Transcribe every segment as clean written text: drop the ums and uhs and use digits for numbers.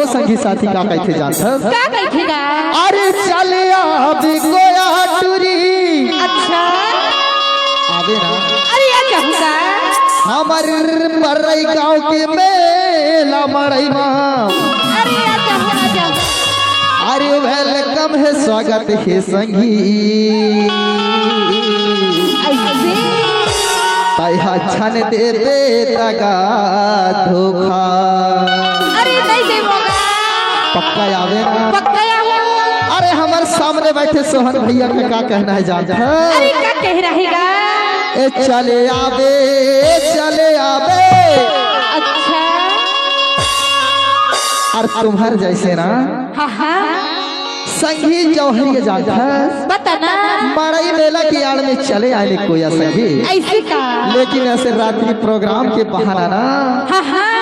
हो संगी साथी का कहते जाता क्या कहेगा? अरे चले आबे गोया टूरी। अच्छा आवे ना अरे यार क्या होगा? हमार मरई गांव के मेला मरई माँ। अरे यार क्या होगा? क्या होगा? अरे वेलकम है स्वागत है संगी ऐसे तैहा छन दे तगा धोखा। अरे नहीं दे होगा पक्का आवे ना पक्का आवे। अरे हमारे सामने बैठे सोहन भैया का क्या कहना है जानता है? अरे क्या कह रहेगा? ए चले आवे चले आवे। अच्छा और तुम्हार जैसे ना हाँ हाँ संगी जौहरी जानता है बता ना। मड़ई मेला की आड़ में चले आए कोई संगी। ऐसे का लेकिन ऐसे रात्रि प्रोग्राम के बहाना ना हाँ हाँ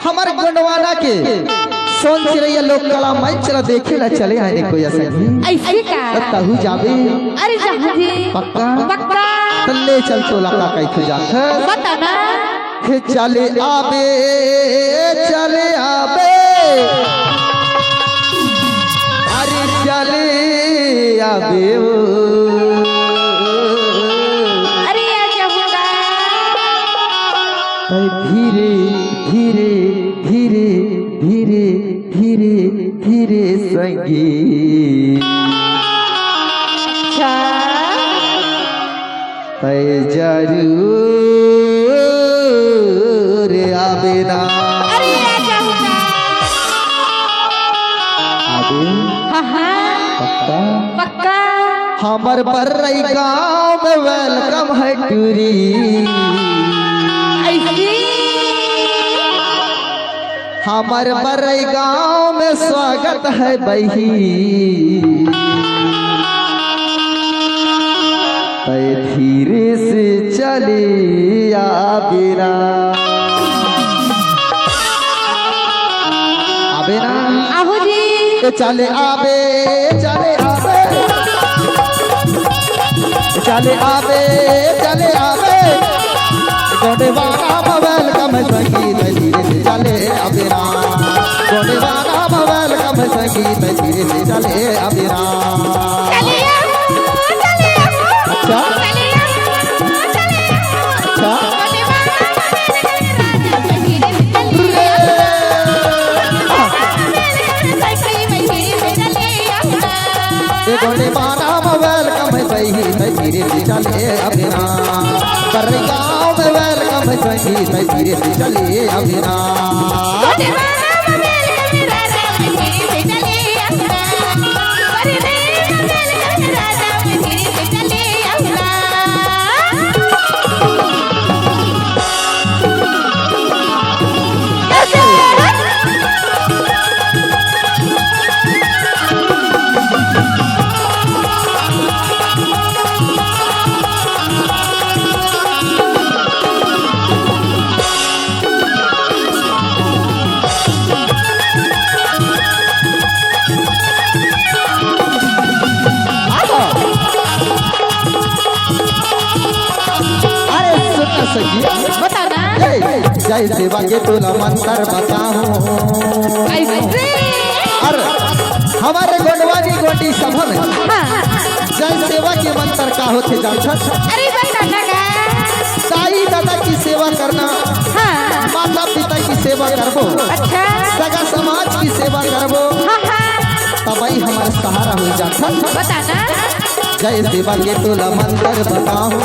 हमारे गोंडवाना के सोन चिड़ैया लोक कला मंच चला देखे ला चले आए कोई संगी। ऐसे का तहु जावे अरे जहाँ जी पक्का पक्का तल्ले चल तो लका कैसे जानता है? बता ना। हे चले आवे चले आवे। अरे चले आवे ओ। अरे यार क्या होगा? धीरे धीरे धीरे धीरे धीरे धीरे संगी अच्छा तय जरूर आवे ना। अरे यार क्या होगा? आवे हाँ हाँ पक्का पक्का हमर बर्रई गाँव में वेलकम है टूरी। ऐसे हमर बर्रई गाँव में स्वागत है बही। तय धीरे से चले आवे ना आवे ना। आहो जी ए चले आवे चले आवे चले आवे चले आवे। गोंडवाना में वेलकम संगीत धीरे से चले आवे ना। गोंडवाना में वेलकम संगीत धीरे से चले आवे ना। चले आओ चले आओ अच्छा चले आओ चले आओ। अच्छा ये गोंडवाना में वेलकम सही धीरे से चले आवे ना। बर्रई गाँव में वेलकम संगीत धीरे से चले आवे ना। बता ना। जय सेवा के तुला मंत्र बताऊं। और हमारे गोंडवानी गोटी सभा में जय सेवा के मंत्र का होते जानता? अरे बता ना। साई दादा की सेवा करना हाँ माता पिता की सेवा करबो अच्छा सगा समाज की सेवा करबो हाँ हाँ तबई हमारा सहारा हो जाता। बता ना। जय सेवा के तुला मंत्र बताऊं।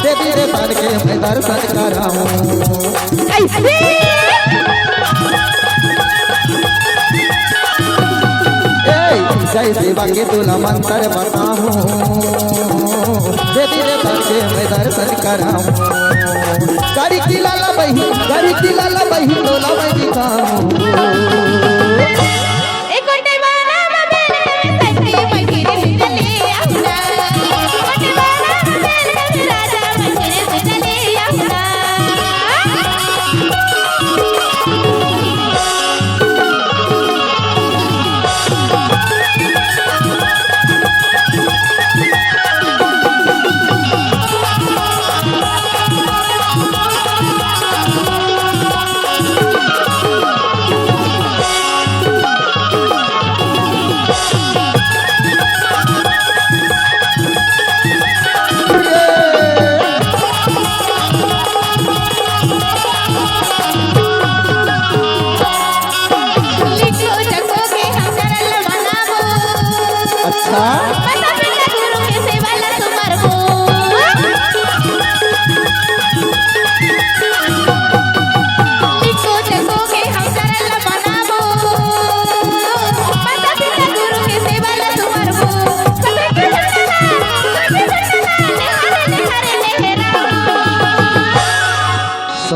देवी देवता के मैं दर्शन कराऊं। ऐसे जय सेवा के तुला मंत्र बताऊं। देवी देवता के मैं दर्शन कराऊं। गाड़ी की लाला बही तोला मैं दिखाऊं।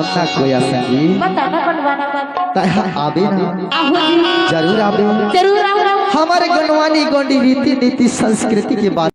सुनना कोया संगीत बताना बनवाना बात तह आबे ना आहो जी जरूर आबे जरूर आओ हमारे गणवानी गोंडी रीति नीति संस्कृति के बात